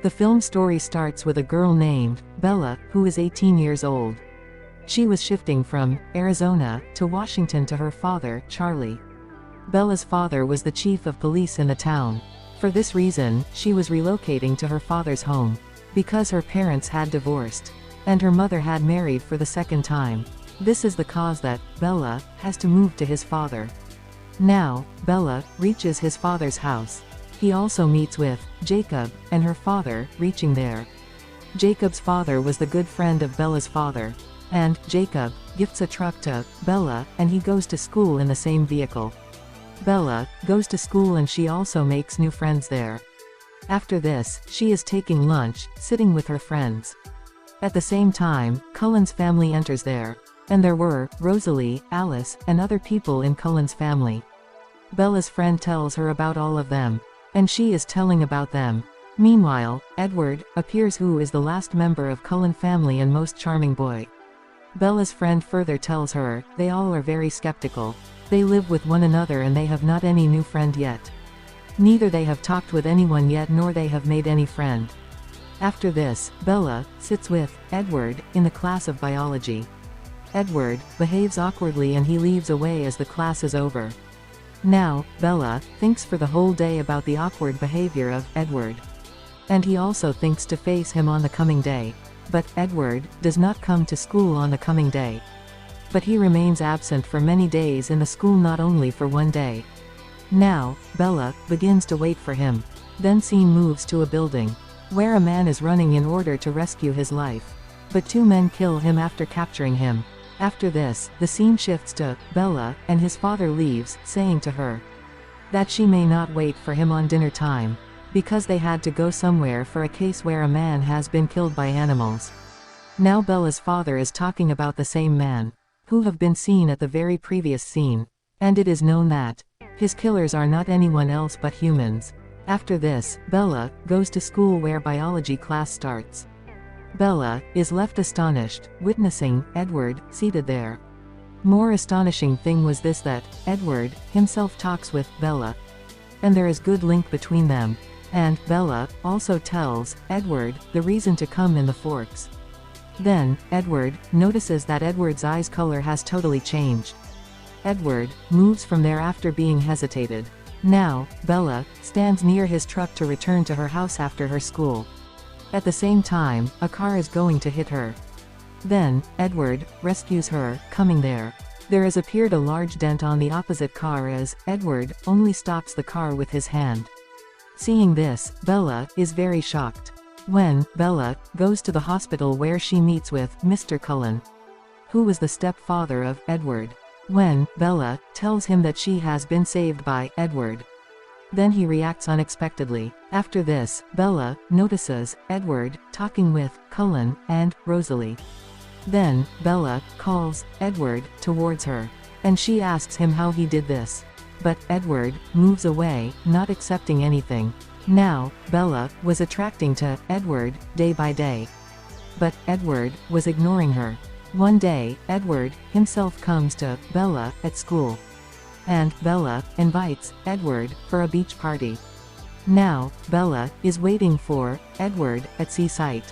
The film story starts with a girl named Bella, who is 18 years old. She was shifting from Arizona to Washington to her father, Charlie. Bella's father was the chief of police in the town. For this reason, she was relocating to her father's home. Because her parents had divorced, and her mother had married for the second time. This is the cause that Bella has to move to his father. Now, Bella reaches his father's house. He also meets with Jacob and her father, reaching there. Jacob's father was the good friend of Bella's father, and Jacob gifts a truck to Bella, and he goes to school in the same vehicle. Bella goes to school and she also makes new friends there. After this, she is taking lunch, sitting with her friends. At the same time, Cullen's family enters there. And there were Rosalie, Alice, and other people in Cullen's family. Bella's friend tells her about all of them, and she is telling about them. Meanwhile, Edward appears, who is the last member of Cullen family and most charming boy. Bella's friend further tells her, they all are very skeptical. They live with one another and they have not any new friend yet. Neither they have talked with anyone yet nor they have made any friend. After this, Bella sits with Edward in the class of biology. Edward behaves awkwardly and he leaves away as the class is over. Now, Bella thinks for the whole day about the awkward behavior of Edward. And he also thinks to face him on the coming day. But Edward does not come to school on the coming day. But he remains absent for many days in the school, not only for one day. Now, Bella begins to wait for him. Then scene moves to a building, where a man is running in order to rescue his life. But two men kill him after capturing him. After this, the scene shifts to Bella, and his father leaves, saying to her that she may not wait for him on dinner time, because they had to go somewhere for a case where a man has been killed by animals. Now Bella's father is talking about the same man, who have been seen at the very previous scene, and it is known that his killers are not anyone else but humans. After this, Bella goes to school where biology class starts. Bella is left astonished, witnessing Edward seated there. More astonishing thing was this, that Edward himself talks with Bella, and there is good link between them, and Bella also tells Edward the reason to come in the forks. Then, Edward notices that Edward's eyes color has totally changed. Edward moves from there after being hesitated. Now, Bella stands near his truck to return to her house after her school. At the same time, a car is going to hit her. Then, Edward rescues her, coming there. There has appeared a large dent on the opposite car as Edward only stops the car with his hand. Seeing this, Bella is very shocked. When Bella goes to the hospital where she meets with Mr. Cullen, who was the stepfather of Edward. When Bella tells him that she has been saved by Edward, then he reacts unexpectedly. After this, Bella notices Edward talking with Cullen and Rosalie. Then, Bella calls Edward towards her, and she asks him how he did this. But Edward moves away, not accepting anything. Now, Bella was attracting to Edward day by day. But Edward was ignoring her. One day, Edward himself comes to Bella at school, and Bella invites Edward for a beach party. Now, Bella is waiting for Edward at seaside.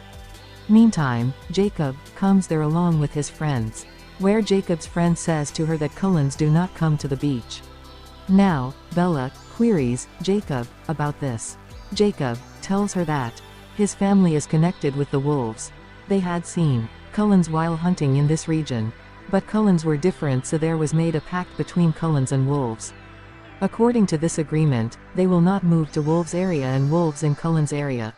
Meantime, Jacob comes there along with his friends, where Jacob's friend says to her that Cullens do not come to the beach. Now, Bella queries Jacob about this. Jacob tells her that his family is connected with the wolves. They had seen Cullens while hunting in this region. But Cullens were different, so there was made a pact between Cullens and wolves. According to this agreement, they will not move to wolves area and wolves in Cullens area.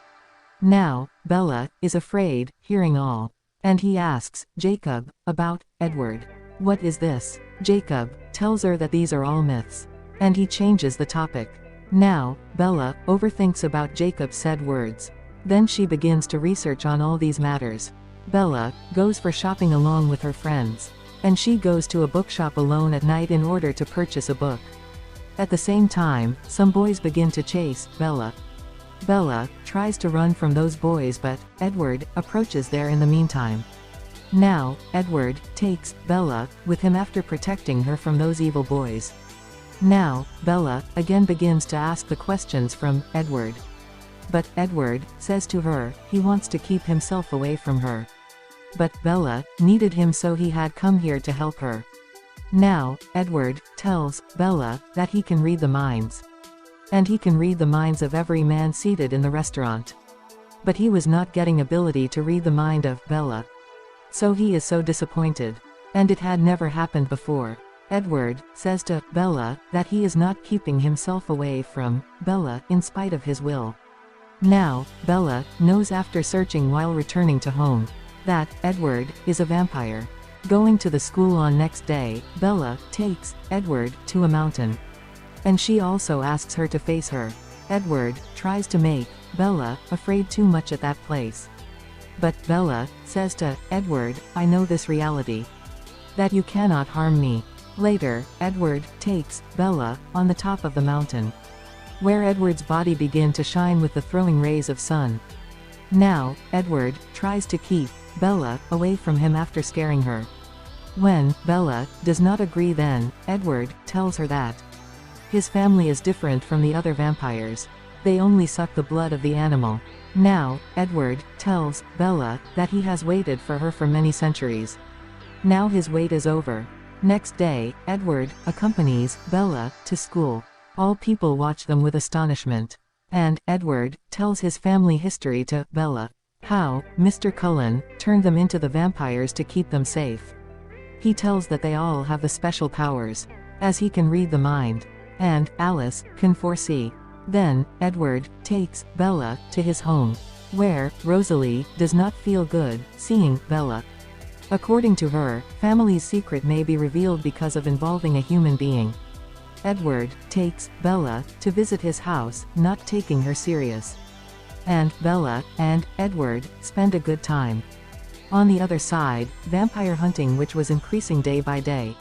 Now, Bella is afraid, hearing all. And he asks Jacob about Edward. What is this? Jacob tells her that these are all myths. And he changes the topic. Now, Bella overthinks about Jacob's said words. Then she begins to research on all these matters. Bella goes for shopping along with her friends. And she goes to a bookshop alone at night in order to purchase a book. At the same time, some boys begin to chase Bella. Bella tries to run from those boys, but Edward approaches there in the meantime. Now, Edward takes Bella with him after protecting her from those evil boys. Now, Bella again begins to ask the questions from Edward. But Edward says to her he wants to keep himself away from her. But Bella needed him, so he had come here to help her. Now, Edward tells Bella that he can read the minds. And he can read the minds of every man seated in the restaurant. But he was not getting ability to read the mind of Bella. So he is so disappointed. And it had never happened before. Edward says to Bella that he is not keeping himself away from Bella in spite of his will. Now, Bella knows after searching while returning to home that Edward is a vampire. Going to the school on next day, Bella takes Edward to a mountain. And she also asks her to face her. Edward tries to make Bella afraid too much at that place. But Bella says to Edward, I know this reality. That you cannot harm me. Later, Edward takes Bella on the top of the mountain, where Edward's body begins to shine with the throwing rays of sun. Now, Edward tries to keep Bella away from him after scaring her. When Bella does not agree, then Edward tells her that his family is different from the other vampires. They only suck the blood of the animal. Now, Edward tells Bella that he has waited for her for many centuries. Now his wait is over. Next day, Edward accompanies Bella to school. All people watch them with astonishment. And Edward tells his family history to Bella. How Mr. Cullen turned them into the vampires to keep them safe. He tells that they all have the special powers, as he can read the mind. And Alice can foresee. Then, Edward takes Bella to his home, where Rosalie does not feel good seeing Bella. According to her, family's secret may be revealed because of involving a human being. Edward takes Bella to visit his house, not taking her serious. And Bella and Edward spend a good time. On the other side, vampire hunting, which was increasing day by day.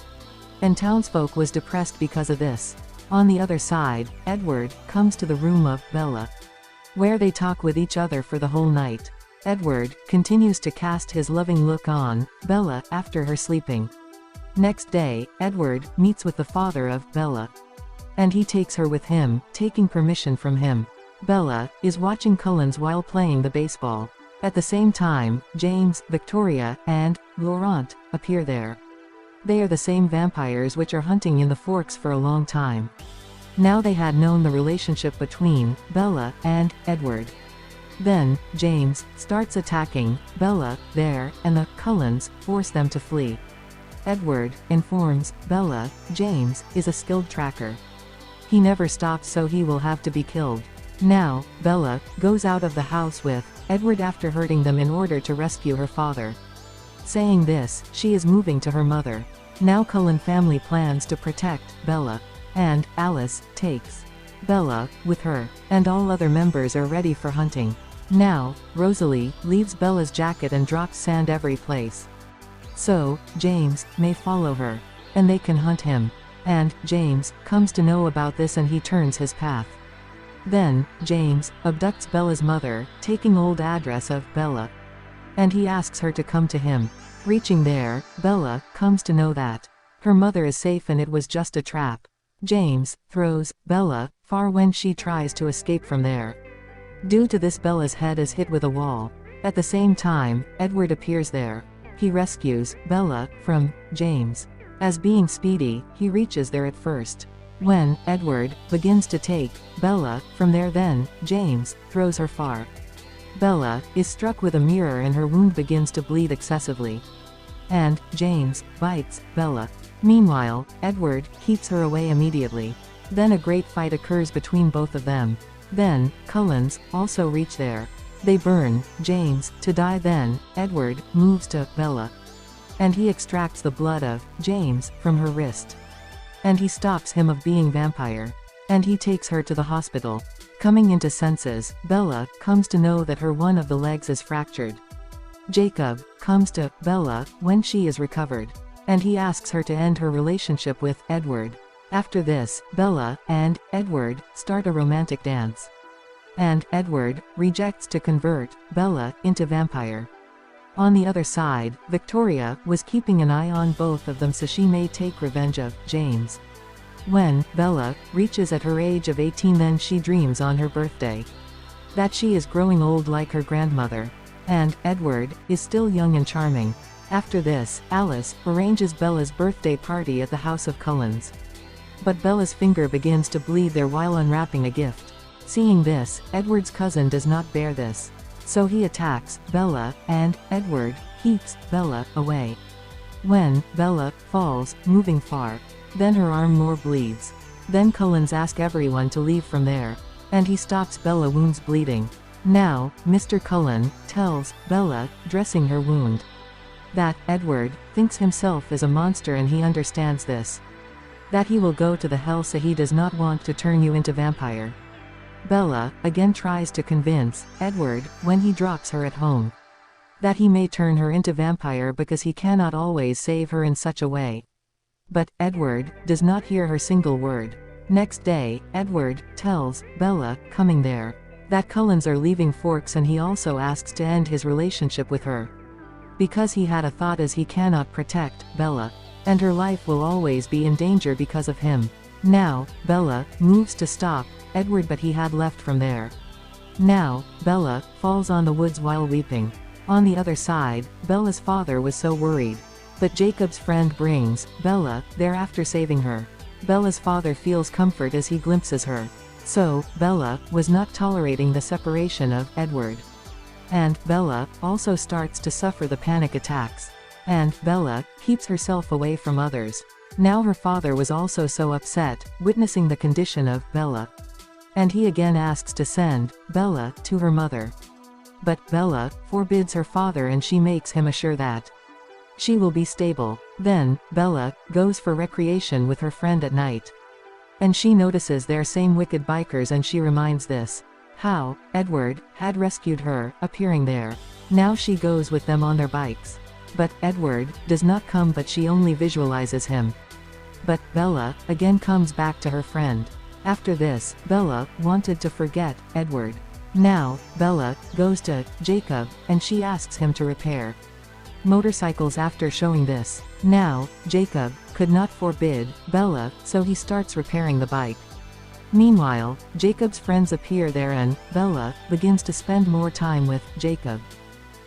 And townsfolk was depressed because of this. On the other side, Edward comes to the room of Bella, where they talk with each other for the whole night. Edward continues to cast his loving look on Bella after her sleeping. Next day, Edward meets with the father of Bella. And he takes her with him, taking permission from him. Bella is watching Cullens while playing the baseball. At the same time, James, Victoria, and Laurent appear there. They are the same vampires which are hunting in the Forks for a long time. Now they had known the relationship between Bella and Edward. Then, James starts attacking Bella there, and the Cullens force them to flee. Edward informs Bella James is a skilled tracker. He never stops, so he will have to be killed. Now, Bella goes out of the house with Edward after hurting them in order to rescue her father. Saying this, she is moving to her mother. Now Cullen family plans to protect Bella. And Alice takes Bella with her, and all other members are ready for hunting. Now, Rosalie leaves Bella's jacket and drops sand every place. So, James may follow her, and they can hunt him. And James comes to know about this, and he turns his path. Then, James abducts Bella's mother, taking old address of Bella. And he asks her to come to him. Reaching there, Bella comes to know that her mother is safe and it was just a trap. James throws Bella far when she tries to escape from there. Due to this, Bella's head is hit with a wall. At the same time, Edward appears there. He rescues Bella from James. As being speedy, he reaches there at first. When Edward begins to take Bella from there, then James throws her far. Bella is struck with a mirror and her wound begins to bleed excessively. And James bites Bella. Meanwhile, Edward keeps her away immediately. Then a great fight occurs between both of them. Then, Cullens also reach there. They burn James to die. Then, Edward moves to Bella. And he extracts the blood of James from her wrist. And he stops him of being vampire. And he takes her to the hospital. Coming into senses, Bella comes to know that her one of the legs is fractured. Jacob comes to Bella when she is recovered. And he asks her to end her relationship with Edward. After this, Bella and Edward start a romantic dance. And Edward rejects to convert Bella into vampire. On the other side, Victoria was keeping an eye on both of them so she may take revenge of James. When Bella reaches at her age of 18, then she dreams on her birthday. that she is growing old like her grandmother. And Edward is still young and charming. After this, Alice arranges Bella's birthday party at the house of Cullens. But Bella's finger begins to bleed there while unwrapping a gift. Seeing this, Edward's cousin does not bear this. So he attacks Bella, and Edward keeps Bella away. When Bella falls, moving far, then her arm more bleeds. Then Cullens asks everyone to leave from there. And he stops Bella wounds bleeding. Now, Mr. Cullen tells Bella, dressing her wound, that Edward thinks himself as a monster and he understands this. That he will go to the hell so he does not want to turn you into vampire. Bella again tries to convince Edward, when he drops her at home, that he may turn her into vampire because he cannot always save her in such a way. But Edward does not hear her single word. Next day, Edward tells Bella, coming there, that Cullens are leaving Forks and he also asks to end his relationship with her. Because he had a thought as he cannot protect Bella, and her life will always be in danger because of him. Now, Bella moves to stop Edward but he had left from there. Now, Bella falls on the woods while weeping. On the other side, Bella's father was so worried. But Jacob's friend brings Bella there after saving her. Bella's father feels comfort as he glimpses her. So, Bella was not tolerating the separation of Edward. And Bella also starts to suffer the panic attacks. And Bella keeps herself away from others. Now her father was also so upset, witnessing the condition of Bella. And he again asks to send Bella to her mother. But Bella forbids her father and she makes him assure that she will be stable. Then, Bella goes for recreation with her friend at night. And she notices their same wicked bikers and she reminds this, how Edward had rescued her, appearing there. Now she goes with them on their bikes. But Edward does not come but she only visualizes him. But Bella again comes back to her friend. After this, Bella wanted to forget Edward. Now, Bella goes to Jacob, and she asks him to repair motorcycles after showing this. Now, Jacob could not forbid Bella, so he starts repairing the bike. Meanwhile, Jacob's friends appear there and Bella begins to spend more time with Jacob.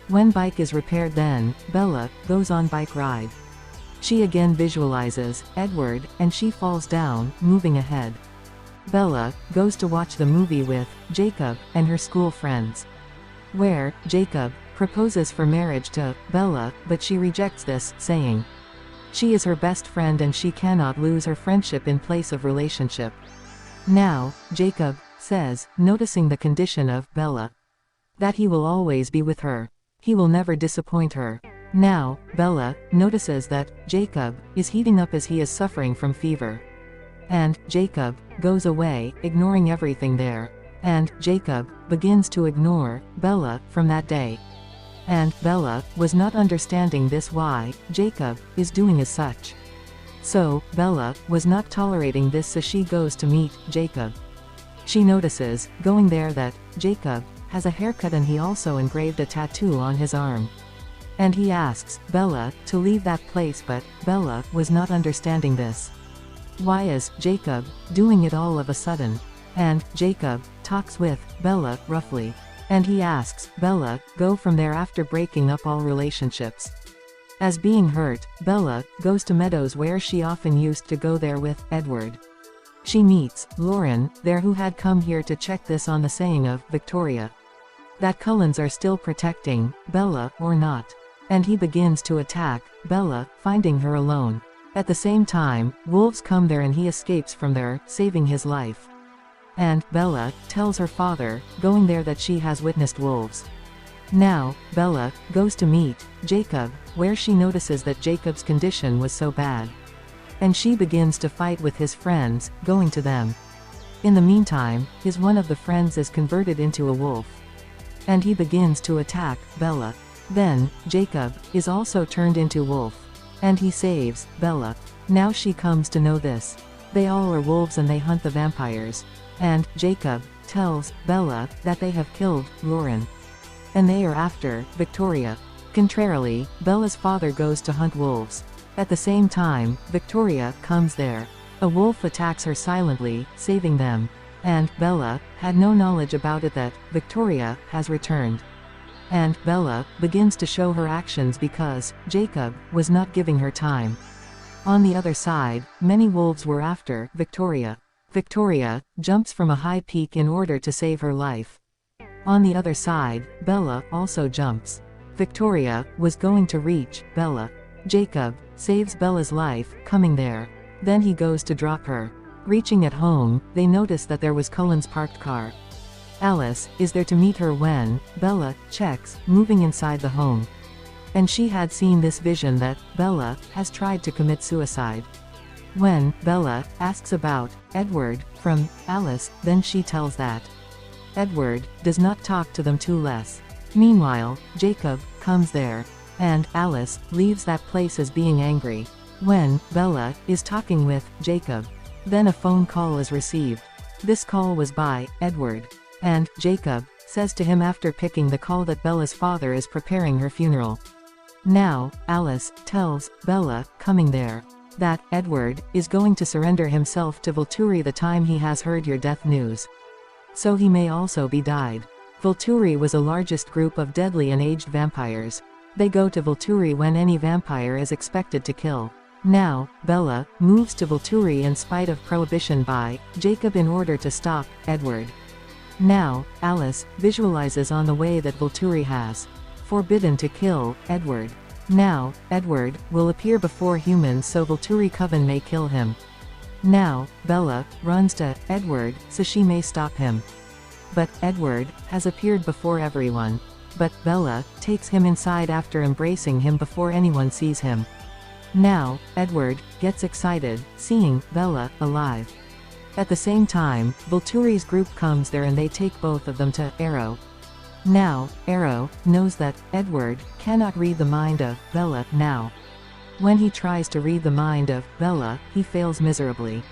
When bike is repaired then, Bella goes on bike ride. She again visualizes Edward, and she falls down, moving ahead. Bella goes to watch the movie with Jacob and her school friends, where Jacob proposes for marriage to Bella, but she rejects this, saying she is her best friend and she cannot lose her friendship in place of relationship. Now, Jacob says, noticing the condition of Bella, that he will always be with her. He will never disappoint her. Now, Bella notices that Jacob is heating up as he is suffering from fever. And Jacob goes away, ignoring everything there. And Jacob begins to ignore Bella from that day. And Bella was not understanding this why Jacob is doing as such. So, Bella was not tolerating this so she goes to meet Jacob. She notices, going there that Jacob has a haircut and he also engraved a tattoo on his arm. And he asks Bella to leave that place but Bella was not understanding this. Why is Jacob doing it all of a sudden? And Jacob talks with Bella roughly. And he asks Bella go from there after breaking up all relationships. As being hurt, Bella goes to Meadows where she often used to go there with Edward. She meets Lauren there who had come here to check this on the saying of Victoria, that Cullens are still protecting Bella or not. And he begins to attack Bella, finding her alone. At the same time, wolves come there and he escapes from there, saving his life. And Bella tells her father, going there, that she has witnessed wolves. Now, Bella goes to meet Jacob, where she notices that Jacob's condition was so bad. And she begins to fight with his friends, going to them. In the meantime, one of the friends is converted into a wolf. And he begins to attack Bella. Then, Jacob is also turned into wolf. And he saves Bella. Now she comes to know this. They all are wolves and they hunt the vampires. And Jacob tells Bella that they have killed Lauren. And they are after Victoria. Contrarily, Bella's father goes to hunt wolves. At the same time, Victoria comes there. A wolf attacks her silently, saving them. and Bella had no knowledge about it that Victoria has returned. And Bella begins to show her actions because Jacob was not giving her time. On the other side, many wolves were after Victoria. Victoria jumps from a high peak in order to save her life. On the other side, Bella also jumps. Victoria was going to reach Bella. Jacob saves Bella's life, coming there. Then he goes to drop her. Reaching at home, they notice that there was Cullen's parked car. Alice is there to meet her when Bella checks, moving inside the home. And she had seen this vision that Bella has tried to commit suicide. When Bella asks about Edward from Alice, then she tells that Edward does not talk to them too less. Meanwhile, Jacob comes there, and Alice leaves that place as being angry. When Bella is talking with Jacob, then a phone call is received. This call was by Edward, and Jacob says to him after picking the call that Bella's father is preparing her funeral. Now, Alice tells Bella, coming there, that Edward is going to surrender himself to Volturi the time he has heard your death news. So he may also be died. Volturi was a largest group of deadly and aged vampires. They go to Volturi when any vampire is expected to kill. Now, Bella moves to Volturi in spite of prohibition by Jacob in order to stop Edward. Now, Alice visualizes on the way that Volturi has forbidden to kill Edward. Now, Edward will appear before humans so Volturi Coven may kill him. Now, Bella runs to Edward so she may stop him. But Edward has appeared before everyone. But Bella takes him inside after embracing him before anyone sees him. Now, Edward gets excited, seeing Bella alive. At the same time, Volturi's group comes there and they take both of them to Arrow. Now, Arrow knows that Edward cannot read the mind of Bella now. When he tries to read the mind of Bella, he fails miserably.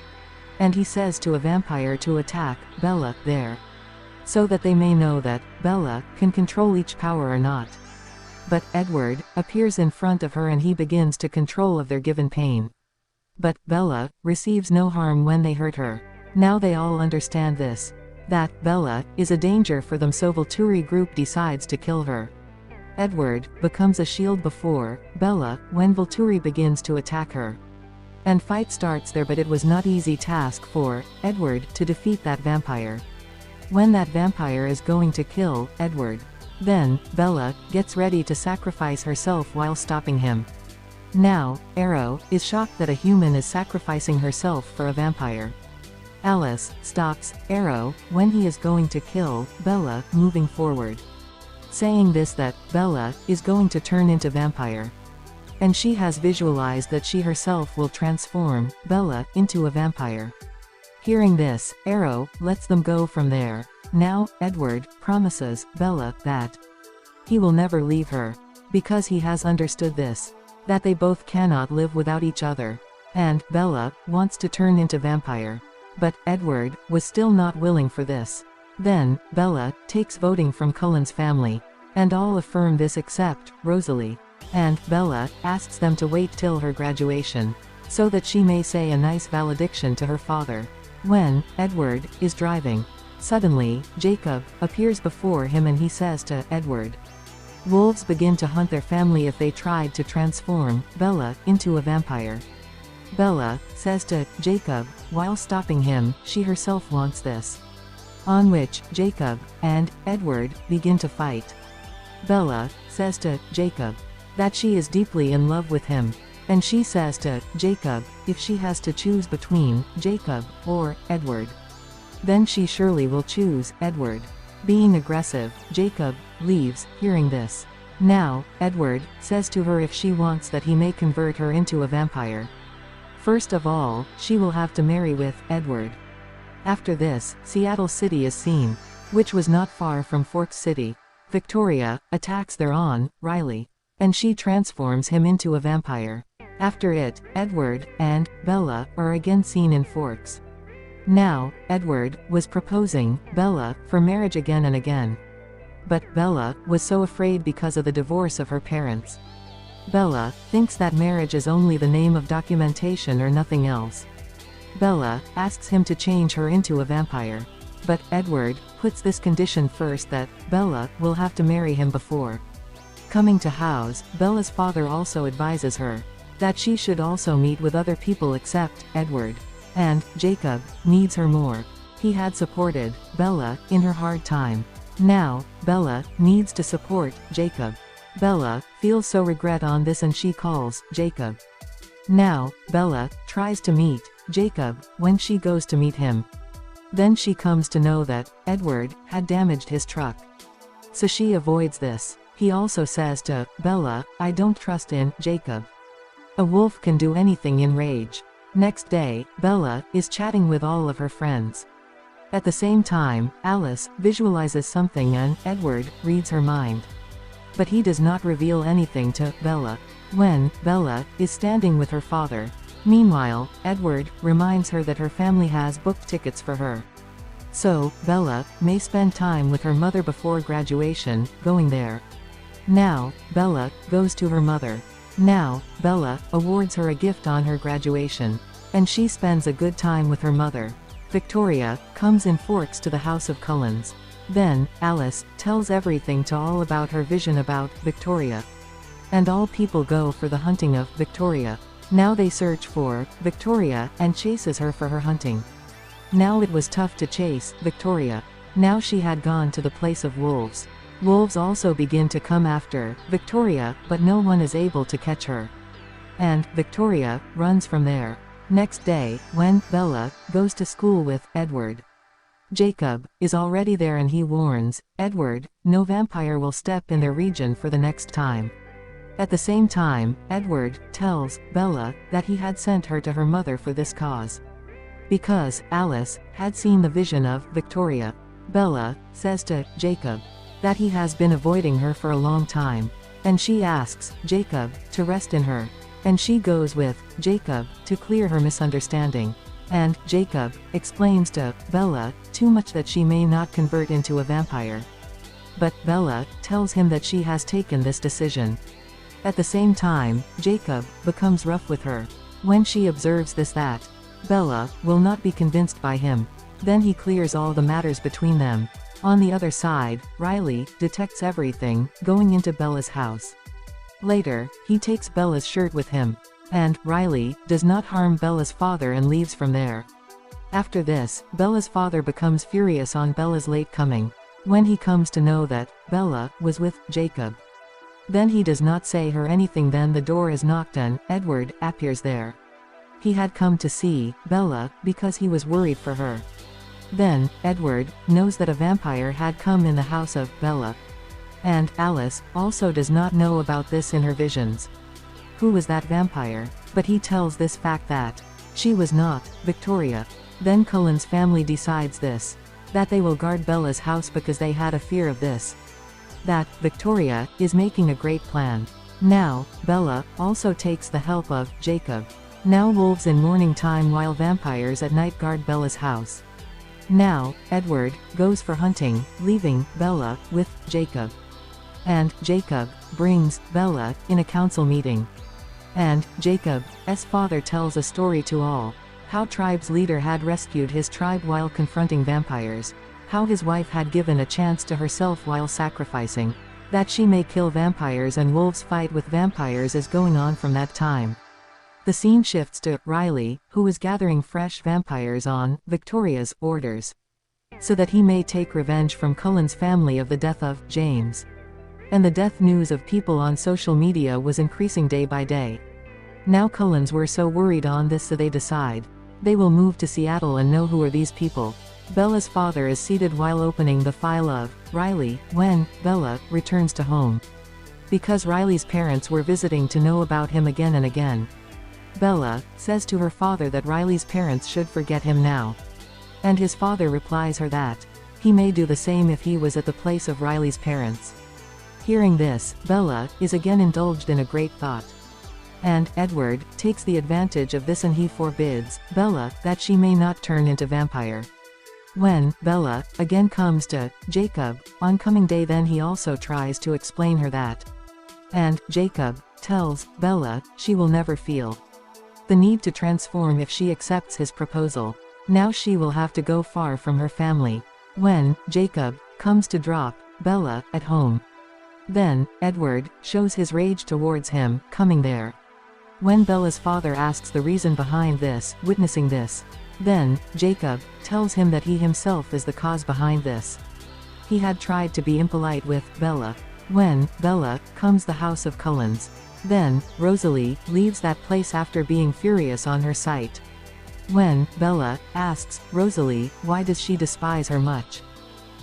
And he says to a vampire to attack Bella there, so that they may know that Bella can control each power or not. But Edward appears in front of her and he begins to control of their given pain. But Bella receives no harm when they hurt her. Now they all understand this, that Bella is a danger for them, so Volturi group decides to kill her. Edward becomes a shield before Bella when Volturi begins to attack her. And fight starts there, but it was not easy task for Edward to defeat that vampire. When that vampire is going to kill Edward, then Bella gets ready to sacrifice herself while stopping him. Now, Arrow is shocked that a human is sacrificing herself for a vampire. Alice stops Arrow when he is going to kill Bella, moving forward, saying this that Bella is going to turn into vampire. And she has visualized that she herself will transform Bella into a vampire. Hearing this, Arrow lets them go from there. Now, Edward promises Bella that he will never leave her, because he has understood this, that they both cannot live without each other. And Bella wants to turn into vampire. But Edward was still not willing for this. Then, Bella takes voting from Cullen's family, and all affirm this except Rosalie. And Bella asks them to wait till her graduation, so that she may say a nice valediction to her father. When Edward is driving, suddenly, Jacob appears before him and he says to Edward, wolves begin to hunt their family if they tried to transform Bella into a vampire. Bella says to Jacob, while stopping him, she herself wants this. On which, Jacob and Edward begin to fight. Bella says to Jacob that she is deeply in love with him. And she says to Jacob, if she has to choose between Jacob or Edward, then she surely will choose Edward. Being aggressive, Jacob leaves, hearing this. Now, Edward says to her if she wants that he may convert her into a vampire. First of all, she will have to marry with Edward. After this, Seattle City is seen, which was not far from Forks City. Victoria attacks their on Riley, and she transforms him into a vampire. After it, Edward and Bella are again seen in Forks. Now, Edward was proposing Bella for marriage again and again. But Bella was so afraid because of the divorce of her parents. Bella thinks that marriage is only the name of documentation or nothing else. Bella asks him to change her into a vampire. But Edward puts this condition first, that Bella will have to marry him before coming to house. Bella's father also advises her that she should also meet with other people except Edward. And Jacob needs her more. He had supported Bella in her hard time. Now, Bella needs to support Jacob. Bella feels so regret on this and she calls Jacob. Now, Bella tries to meet Jacob when she goes to meet him. Then she comes to know that Edward had damaged his truck. So she avoids this. He also says to Bella, "I don't trust in Jacob. A wolf can do anything in rage." Next day, Bella is chatting with all of her friends. At the same time, Alice visualizes something and Edward reads her mind. But he does not reveal anything to Bella. When Bella is standing with her father, meanwhile, Edward reminds her that her family has booked tickets for her. So, Bella may spend time with her mother before graduation, going there. Now, Bella goes to her mother. Now, Bella awards her a gift on her graduation. And she spends a good time with her mother. Victoria comes in forks to the house of Cullens. Then, Alice tells everything to all about her vision about Victoria. And all people go for the hunting of Victoria. Now they search for Victoria and chases her for her hunting. Now it was tough to chase Victoria. Now she had gone to the place of wolves. Wolves also begin to come after Victoria, but no one is able to catch her. And Victoria runs from there. Next day, when Bella goes to school with Edward, Jacob is already there and he warns Edward, no vampire will step in their region for the next time. At the same time, Edward tells Bella that he had sent her to her mother for this cause. Because Alice had seen the vision of Victoria. Bella says to Jacob that he has been avoiding her for a long time. And she asks Jacob to rest in her. And she goes with Jacob to clear her misunderstanding. And Jacob explains to Bella too much that she may not convert into a vampire. But Bella tells him that she has taken this decision. At the same time, Jacob becomes rough with her. When she observes this, that Bella will not be convinced by him. Then he clears all the matters between them. On the other side, Riley detects everything going into Bella's house. Later, he takes Bella's shirt with him. And Riley does not harm Bella's father and leaves from there. After this, Bella's father becomes furious on Bella's late coming. When he comes to know that Bella was with Jacob. Then he does not say her anything. Then the door is knocked and Edward appears there. He had come to see Bella because he was worried for her. Then, Edward knows that a vampire had come in the house of Bella. And Alice also does not know about this in her visions. Who was that vampire? But he tells this fact that she was not Victoria. Then Cullen's family decides this. That they will guard Bella's house because they had a fear of this. That Victoria is making a great plan. Now, Bella also takes the help of Jacob. Now wolves in morning time while vampires at night guard Bella's house. Now, Edward goes for hunting, leaving Bella with Jacob. And Jacob brings Bella in a council meeting. And Jacob's father tells a story to all. How tribe's leader had rescued his tribe while confronting vampires. How his wife had given a chance to herself while sacrificing. That she may kill vampires and wolves fight with vampires is going on from that time. The scene shifts to Riley, who is gathering fresh vampires on Victoria's orders. So that he may take revenge from Cullen's family of the death of James. And the death news of people on social media was increasing day by day. Now Cullens were so worried on this, so they decide they will move to Seattle and know who are these people. Bella's father is seated while opening the file of Riley when Bella returns to home. Because Riley's parents were visiting to know about him again and again. Bella says to her father that Riley's parents should forget him now. And his father replies her that he may do the same if he was at the place of Riley's parents. Hearing this, Bella is again indulged in a great thought. And Edward takes the advantage of this and he forbids Bella that she may not turn into vampire. When Bella again comes to Jacob on coming day, then he also tries to explain her that. And Jacob tells Bella she will never feel the need to transform if she accepts his proposal. Now she will have to go far from her family. when Jacob comes to drop Bella at home. Then Edward shows his rage towards him coming there. When Bella's father asks the reason behind this, witnessing this, then Jacob tells him that he himself is the cause behind this. He had tried to be impolite with Bella. When Bella comes the house of Cullens, then Rosalie leaves that place after being furious on her sight. When Bella asks Rosalie why does she despise her much,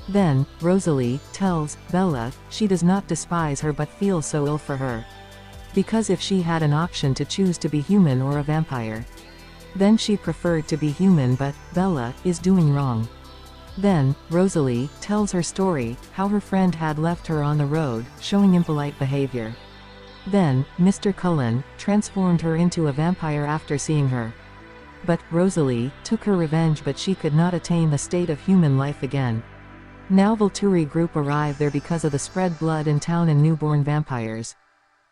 then Rosalie tells Bella she does not despise her but feels so ill for her. Because if she had an option to choose to be human or a vampire, then she preferred to be human, but Bella is doing wrong. Then Rosalie tells her story, how her friend had left her on the road, showing impolite behavior. Then Mr. Cullen transformed her into a vampire after seeing her. But Rosalie took her revenge, but she could not attain the state of human life again. Now Volturi group arrive there because of the spread blood in town and newborn vampires.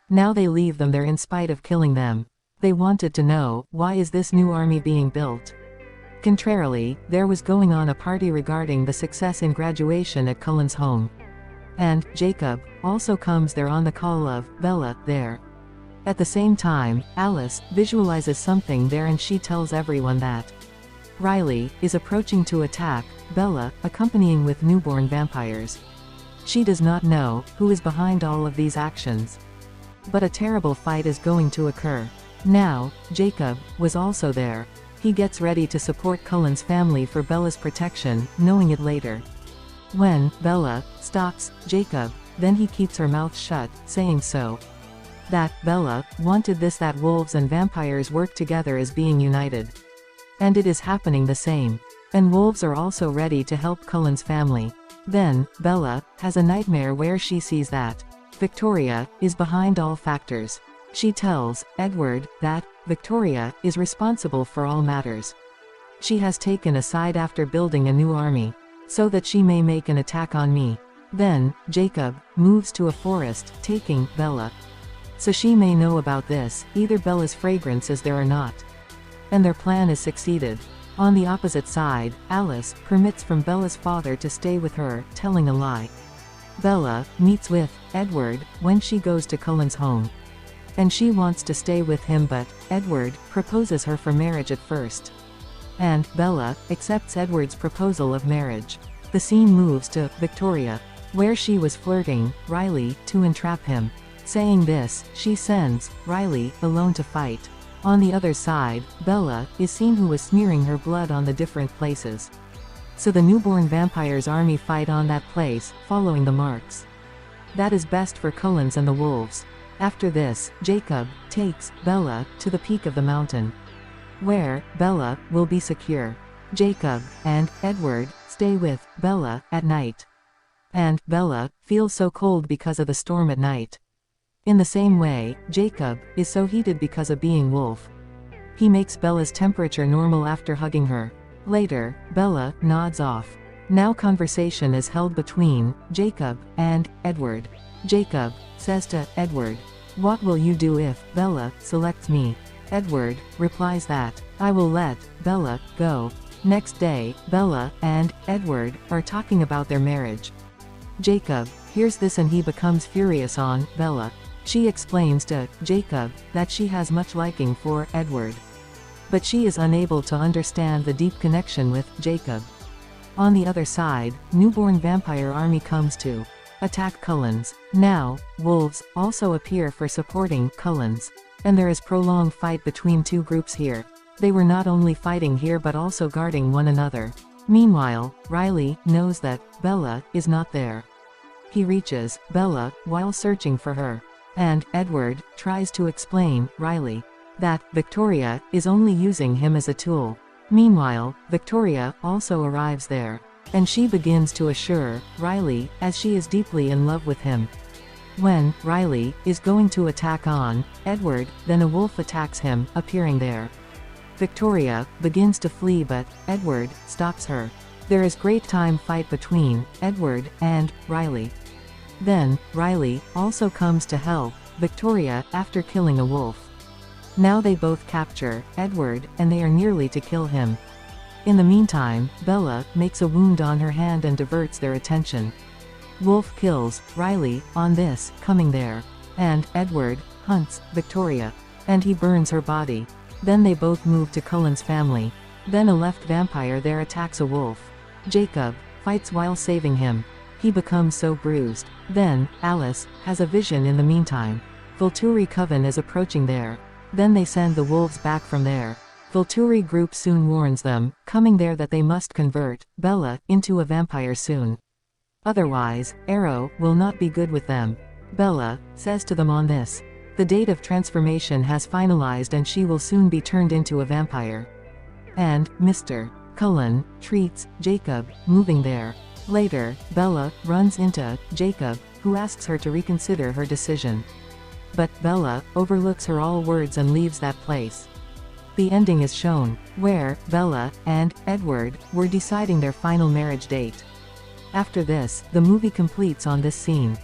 Now they leave them there in spite of killing them. They wanted to know, why is this new army being built? Contrarily, there was going on a party regarding the success in graduation at Cullen's home. And Jacob also comes there on the call of Bella there. At the same time, Alice visualizes something there and she tells everyone that Riley is approaching to attack Bella, accompanying with newborn vampires. She does not know who is behind all of these actions. But a terrible fight is going to occur. Now, Jacob was also there. He gets ready to support Cullen's family for Bella's protection, knowing it later. When Bella stalks Jacob, then he keeps her mouth shut, saying so. That Bella wanted this, that wolves and vampires work together as being united. And it is happening the same. And wolves are also ready to help Cullen's family. Then, Bella has a nightmare where she sees that Victoria is behind all factors. She tells Edward that Victoria is responsible for all matters. She has taken a side after building a new army, so that she may make an attack on me. Then, Jacob moves to a forest, taking Bella. So she may know about this, either Bella's fragrance is there or not. And their plan is succeeded. On the opposite side, Alice permits from Bella's father to stay with her, telling a lie. Bella meets with Edward when she goes to Cullen's home. And she wants to stay with him, but Edward proposes her for marriage at first. And Bella accepts Edward's proposal of marriage. The scene moves to Victoria, where she was flirting Riley to entrap him. Saying this, she sends Riley alone to fight. On the other side, Bella is seen who is smearing her blood on the different places. So the newborn vampires' army fight on that place, following the marks. That is best for Cullens and the wolves. After this, Jacob takes Bella to the peak of the mountain, where Bella will be secure. Jacob and Edward stay with Bella at night. And Bella feels so cold because of the storm at night. In the same way, Jacob is so heated because of being wolf. He makes Bella's temperature normal after hugging her. Later, Bella nods off. Now conversation is held between Jacob and Edward. Jacob says to Edward, "What will you do if Bella selects me?" Edward replies that, "I will let Bella go." Next day, Bella and Edward are talking about their marriage. Jacob hears this and he becomes furious on Bella. She explains to Jacob that she has much liking for Edward. But she is unable to understand the deep connection with Jacob. On the other side, newborn vampire army comes to attack Cullens. Now, wolves also appear for supporting Cullens. And there is prolonged fight between two groups here. They were not only fighting here but also guarding one another. Meanwhile, Riley knows that Bella is not there. He reaches Bella while searching for her. And Edward tries to explain Riley that Victoria is only using him as a tool. Meanwhile, Victoria also arrives there. And she begins to assure Riley as she is deeply in love with him. When Riley is going to attack on Edward, then a wolf attacks him, appearing there. Victoria begins to flee but Edward stops her. There is great time fight between Edward and Riley. Then, Riley also comes to help Victoria after killing a wolf. Now they both capture Edward and they are nearly to kill him. In the meantime, Bella makes a wound on her hand and diverts their attention. Wolf kills Riley on this, coming there. And Edward hunts Victoria. And he burns her body. Then they both move to Cullen's family. Then a left vampire there attacks a wolf. Jacob fights while saving him. He becomes so bruised. Then, Alice has a vision in the meantime. Volturi Coven is approaching there. Then they send the wolves back from there. Volturi group soon warns them, coming there, that they must convert Bella into a vampire soon. Otherwise, Arrow will not be good with them. Bella says to them on this. The date of transformation has finalized and she will soon be turned into a vampire. And Mr. Cullen treats Jacob, moving there. Later, Bella runs into Jacob, who asks her to reconsider her decision. But Bella overlooks her all words and leaves that place. The ending is shown, where Bella and Edward were deciding their final marriage date. After this, the movie completes on this scene.